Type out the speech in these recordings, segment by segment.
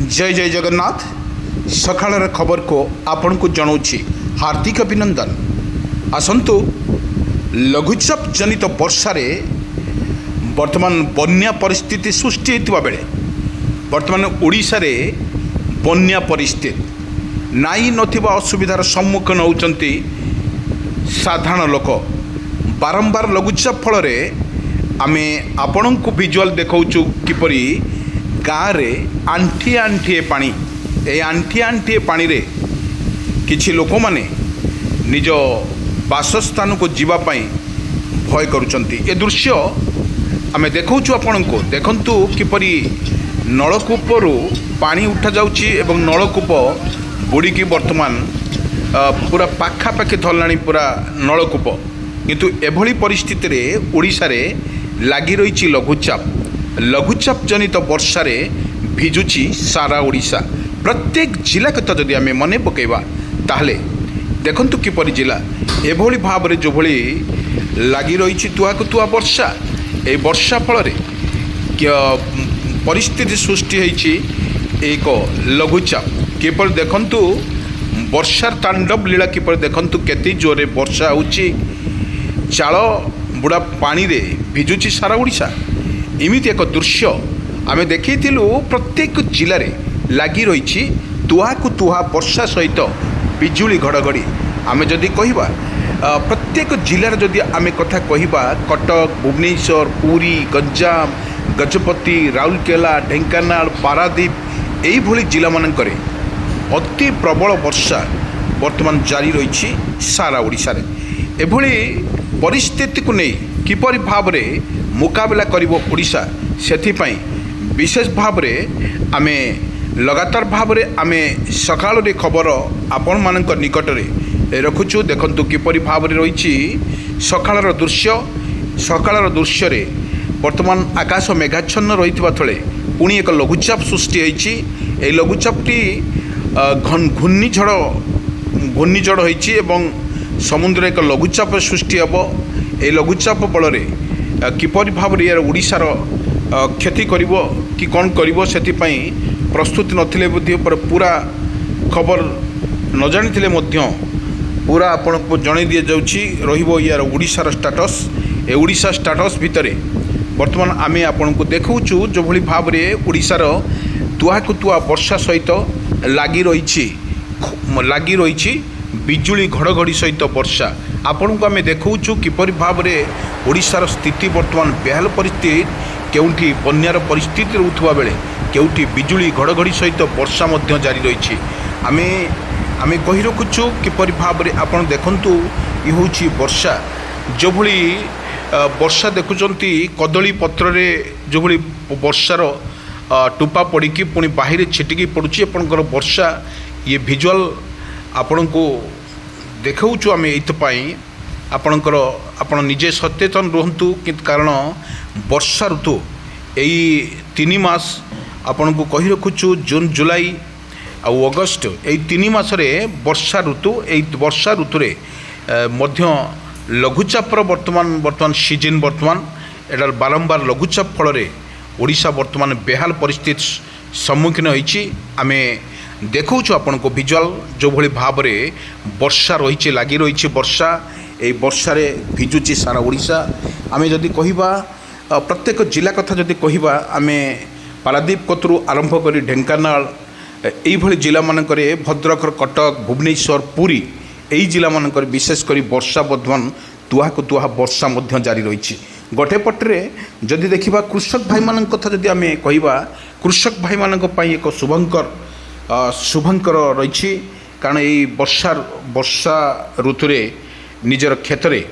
जय जय जगन्नाथ। सकाळर खबर को आपण को जनाऊँगी हार्दिक अभिनंदन। आसतु लघुचाप जनित वर्षा वर्तमान बन्या परिस्थिति सृष्टि होता बेले वर्तमान ओडिशा रे बन्या परिस्थिति नाई नथिबा असुविधार सम्मुखीन होउचंती साधारण लोक। बारंबार लघुचाप फल आमे आपण को विजुअल देखाऊँ किपरि गाँव में आंठिए आंठिए पानी ए आंठिए आंठिए पानी रे किछि लोक माने निज बासस्थान को जीवाई भय करुचंती। ए दृश्य आमे देखाऊँ आपण को देखंतु किपरि नलकूपरू पानी उठा जाउछि एवं नलकूप बुड़ीकी वर्तमान पूरा पाखापाखि धरलाणी पूरा नलकूप। किंतु एभली परिस्थिति रे ओडिशा रे लागी रही लघुचाप। लघुचाप जनित वर्षा रे भिजुची सारा ओडिशा। प्रत्येक जिला कथा जदि आमे मने पकेबा ताहले देखंतु किपरि जिला एभली भाव रे जो भली लागी रही तुआकु तुआ वर्षा। ए वर्षा फल रे परिस्थिति सृष्टि होइछि एक लघुचाप। किपरि देखंतु वर्षार तांडव लीला किपरि देखंतु केते जोरे वर्षा होछि। चाल बुड़ा पानी रे भिजुची सारा ओडिशा। एमिति एक दृश्य आमे देखैथिलु प्रत्येक जिले में लगी रही तुहाकु तुहा वर्षा सहित बिजुली घड़घड़ी। आमे जदि कहिबा प्रत्येक जिलार जदि आमे कथा कहिबा कटक भुवनेश्वर पुरी गंजाम गजपति राउरकेला ढेंकानाल पारादीप एई भली जिला मानकरे अति प्रबल वर्षा वर्तमान जारी रही सारा ओडिशा रे। एभली परिस्थिति को नहीं किपरि भाव रे मुकाबला करिवो ओडिशा सेथिपाई विशेष भाव रे आमे लगातार भाव रे आमे सकाळ रे खबर आपण मानक निकट रे रखुछु। देखंतु किपरि भाव रे रहिछि सकाळर दृश्य। सकाळर दृश्य रे वर्तमान आकाश मेघाच्छन्न रहितबा थळे पुणी एक लघुचाप सृष्टि होइछि। ए लघुचापटी घूर्णिझड़ होइछि एवं समुद्र एक लघुचाप सृष्टि हेबो। ए लघुचाप बल किपरि भाव रे ओडिशार क्षति करिवो कि कौन करिवो सेथिपाई प्रस्तुत नथिले पर पूरा खबर न जानिथिले मध्य पूरा आपण को जणाई दिया जाउछि रहिबो यार ओडिशार स्टेटस। ए ओडिशा स्टेटस भितरे वर्तमान आमे आपण को देखौछु जो भली भाव रे ओडिशार तुहाकु तुआ वर्षा सहित लागी रही बिजुली घड़घड़ी सहित वर्षा। आपण को आमे देखौछु किपरि भाव रे ओडिशार स्थिति वर्तमान बेहाल परिस्थिति केउठी बन्यार परिस्थिति रहउथबा बेले केउठी बिजुली घड़घड़ी सहित वर्षा मध्य जारी रही। आमे कहि रखुछु किपरि भाव रे आपण देखंतु इ होछि वर्षा। जो भली वर्षा देखुचंती कदली पत्र रे जो भली वर्षार टुपा पड़िकी पुणी बाहर छिटिकी पड़ुछि आपणकर वर्षा। ये विजुअल आपण को देखाऊँ आम ये आपणकर आपण निजे सचेतन रुहतु कारण वर्षा ऋतु यही 3 मास आपण को कही रखुछु जून जुलाई आ अगस्ट यही 3 मासरे वर्षा ऋतु। यही वर्षा ऋतु रे मध्य लघुचापर वर्तमान सीजन वर्तमान एटार बारंबार लघुचाप फल ओडिशा वर्तमान बेहाल परिस्थिति सम्मुखीन होइछि। आमे देखौछु आपण को विजुअल जो भली भाव रे वर्षा रही लगी रही वर्षा। ए वर्षा रे भिजुची सारा ओडिशा। आमे जदि कहिबा प्रत्येक जिला कथा जदि कहिबा आमे पारादीप कतरू आरंभ करी ढेंकानाल एई भली जिला मानकरे भद्रक कटक भुवनेश्वर पुरी एई जिला मानकरे विशेष करी वर्षा वर्धमान तुहाकु तुहा वर्षा मध्य जारी रही। गोटे पटरे जदि देखिबा कृषक भाई मानक कथा जदि आमे कहिबा कृषक भाई मानक पई एक शुभंकर रही। कारण ये वर्षा ऋतु रे निजर क्षेत्र में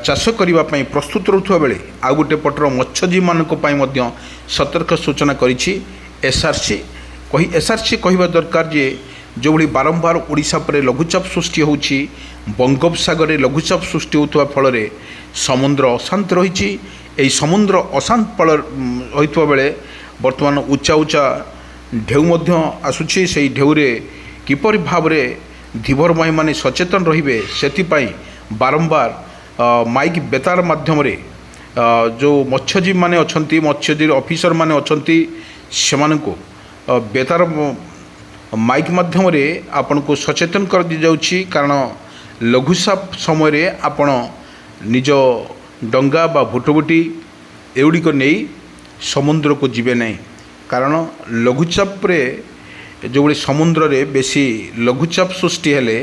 चाष करने प्रस्तुत रुवा बेले आउ गोटे पटर मत्स्यजीवी मानक मध्य सतर्क सूचना करिछि एसआरसी कहवा दरकार जे जो भली बारंबार ओडिशा पर लघुचाप सृष्टि होछि बंगोपसागर लघुचाप सृष्टि होता फल समुद्र अशांत रही। समुद्र अशांत फल होता बेले वर्तमान उच्चा उच्चा ढेउ मध्य आसुछि। से ढेउरे किपरि भाव रे धीवर भाई माने सचेतन रहिबे सेथिपाई बारंबार माइक बेतार माध्यम रे जो मत्स्यजीवी माने अछंती मत्स्यजीवी ऑफिसर माने अछंती सेमानकु ବେତାର ମାଇକ୍ ମାଧ୍ୟମରେ ଆପଣଙ୍କୁ ସଚେତନ କରାଯାଉଛି। କାରଣ ଲଘୁଚାପ ସମୟରେ ଆପଣ ନିଜ ଡଙ୍ଗା ବା ଭୁଟଭୁଟି ଏଗୁଡ଼ିକ ନେଇ ସମୁଦ୍ରକୁ ଯିବେ ନାହିଁ। କାରଣ ଲଘୁଚାପରେ ଯେଉଁଭଳି ସମୁଦ୍ରରେ ବେଶୀ ଲଘୁଚାପ ସୃଷ୍ଟି ହେଲେ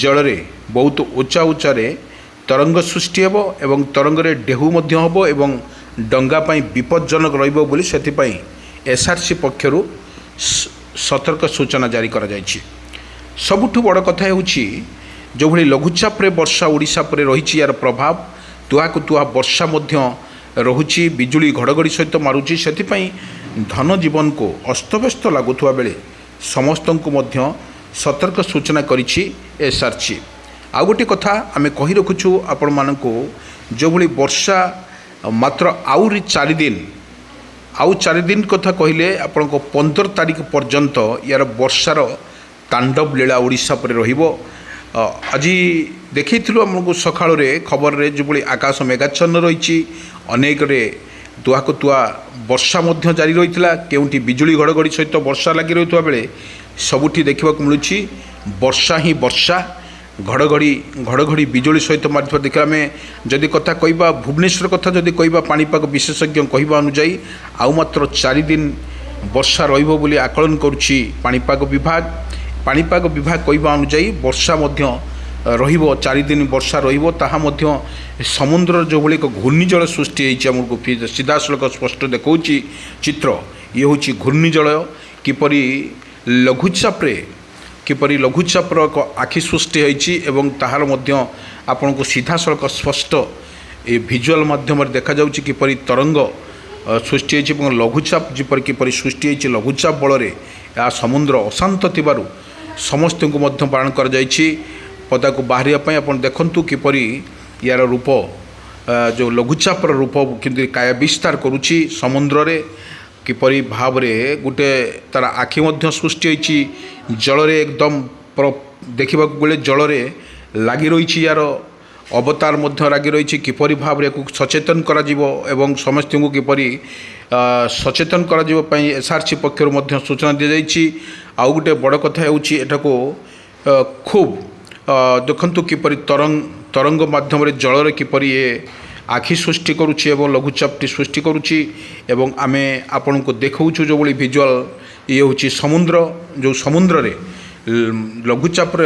ଜଳରେ ବହୁତ ଉଚ୍ଚା ଉଚ୍ଚାରେ ତରଙ୍ଗ ସୃଷ୍ଟି ହେବ ଏବଂ ତରଙ୍ଗରେ ଢେଉ ମଧ୍ୟ ହେବ ଏବଂ ଡଙ୍ଗା ପାଇଁ ବିପଜ୍ଜନକ ରହିବ ବୋଲି ସେଥିପାଇଁ ଏସ୍ଆର୍ସି ପକ୍ଷରୁ ସତର୍କ ସୂଚନା ଜାରି କରାଯାଇଛି। ସବୁଠୁ ବଡ଼ କଥା ହେଉଛି ଯେଉଁଭଳି ଲଘୁଚାପରେ ବର୍ଷା ଓଡ଼ିଶା ଉପରେ ରହିଛି, ଏହାର ପ୍ରଭାବ ତୁହାକୁ ତୁହା ବର୍ଷା ମଧ୍ୟ ରହୁଛି, ବିଜୁଳି ଘଡ଼ଘଡ଼ି ସହିତ ମାରୁଛି। ସେଥିପାଇଁ ଧନଜୀବନକୁ ଅସ୍ତବ୍ୟସ୍ତ ଲାଗୁଥିବା ବେଳେ ସମସ୍ତଙ୍କୁ ମଧ୍ୟ ସତର୍କ ସୂଚନା କରିଛି ଏସ୍ଆର୍ସି। ଆଉ ଗୋଟିଏ କଥା ଆମେ କହି ରଖୁଛୁ ଆପଣମାନଙ୍କୁ, ଯେଉଁଭଳି ବର୍ଷା ମାତ୍ର ଆହୁରି 4 ଦିନ, ଆଉ 4 ଦିନ କଥା କହିଲେ ଆପଣଙ୍କ 15 ତାରିଖ ପର୍ଯ୍ୟନ୍ତ ୟାର ବର୍ଷାର ତାଣ୍ଡବ ଲୀଳା ଓଡ଼ିଶା ଉପରେ ରହିବ। ଆଜି ଦେଖାଇଥିଲୁ ଆମକୁ ସକାଳରେ ଖବରରେ ଯେଭଳି ଆକାଶ ମେଘାଚ୍ଛନ୍ନ ରହିଛି, ଅନେକରେ ତୁହାକୁ ତୁହା ବର୍ଷା ମଧ୍ୟ ଜାରି ରହିଥିଲା, କେଉଁଠି ବିଜୁଳି ଘଡ଼ଘଡ଼ି ସହିତ ବର୍ଷା ଲାଗି ରହିଥିବା ବେଳେ ସବୁଠି ଦେଖିବାକୁ ମିଳୁଛି ବର୍ଷା ହିଁ ବର୍ଷା, ଘଡ଼ଘଡ଼ି ବିଜୁଳି ସହିତ ମାରୁଥିବା ଦେଖିବା। ଆମେ ଯଦି କଥା କହିବା ଭୁବନେଶ୍ୱର କଥା ଯଦି କହିବା, ପାଣିପାଗ ବିଶେଷଜ୍ଞ କହିବା ଅନୁଯାୟୀ ଆଉ ମାତ୍ର 4 ଦିନ ବର୍ଷା ରହିବ ବୋଲି ଆକଳନ କରୁଛି ପାଣିପାଗ ବିଭାଗ କହିବା ଅନୁଯାୟୀ ବର୍ଷା ମଧ୍ୟ ରହିବ, 4 ଦିନ ବର୍ଷା ରହିବ। ତାହା ମଧ୍ୟ ସମୁଦ୍ରର ଯେଉଁଭଳି ଏକ ଘୂର୍ଣ୍ଣିଝଡ଼ ସୃଷ୍ଟି ହୋଇଛି ଆମକୁ ସିଧାସଳଖ ସ୍ପଷ୍ଟ ଦେଖାଉଛି ଚିତ୍ର। ଇଏ ହେଉଛି ଘୂର୍ଣ୍ଣିଝଡ଼, କିପରି ଲଘୁଚାପର ଏକ ଆଖି ସୃଷ୍ଟି ହୋଇଛି ଏବଂ ତାହାର ମଧ୍ୟ ଆପଣଙ୍କୁ ସିଧାସଳଖ ସ୍ପଷ୍ଟ ଏ ଭିଜୁଆଲ୍ ମାଧ୍ୟମରେ ଦେଖାଯାଉଛି କିପରି ତରଙ୍ଗ ସୃଷ୍ଟି ହୋଇଛି ଏବଂ ଲଘୁଚାପ କିପରି ସୃଷ୍ଟି ହୋଇଛି। ଲଘୁଚାପ ବଳରେ ଏହା ସମୁଦ୍ର ଅଶାନ୍ତ ଥିବାରୁ ସମସ୍ତଙ୍କୁ ମଧ୍ୟ ବାରଣ କରାଯାଇଛି ପଦାକୁ ବାହାରିବା ପାଇଁ। ଆପଣ ଦେଖନ୍ତୁ କିପରି ୟାର ରୂପ, ଯେଉଁ ଲଘୁଚାପର ରୂପ କିନ୍ତୁ କାୟା ବିସ୍ତାର କରୁଛି ସମୁଦ୍ରରେ, କିପରି ଭାବରେ ଗୋଟେ ତା'ର ଆଖି ମଧ୍ୟ ସୃଷ୍ଟି ହୋଇଛି ଜଳରେ। ଏକଦମ ଦେଖିବାକୁ ଗଲେ ଜଳରେ ଲାଗି ରହିଛି, ୟାର ଅବତାର ମଧ୍ୟ ଲାଗି ରହିଛି। କିପରି ଭାବରେ ଏହାକୁ ସଚେତନ କରାଯିବ ଏବଂ ସମସ୍ତଙ୍କୁ କିପରି ସଚେତନ କରାଯିବା ପାଇଁ ଏସ୍ଆର୍ସି ପକ୍ଷରୁ ମଧ୍ୟ ସୂଚନା ଦିଆଯାଇଛି। ଆଉ ଗୋଟେ ବଡ଼ କଥା ହେଉଛି ଏଠାକୁ ଖୁବ୍ ଦେଖନ୍ତୁ କିପରି ତରଙ୍ଗ ମାଧ୍ୟମରେ ଜଳରେ କିପରି ଏ ଆଖି ସୃଷ୍ଟି କରୁଛି ଏବଂ ଲଘୁଚାପଟି ସୃଷ୍ଟି କରୁଛି। ଏବଂ ଆମେ ଆପଣଙ୍କୁ ଦେଖାଉଛୁ ଯେଉଁଭଳି ଭିଜୁଆଲ୍, ଇଏ ହେଉଛି ସମୁଦ୍ର, ଯେଉଁ ସମୁଦ୍ରରେ ଲଘୁଚାପର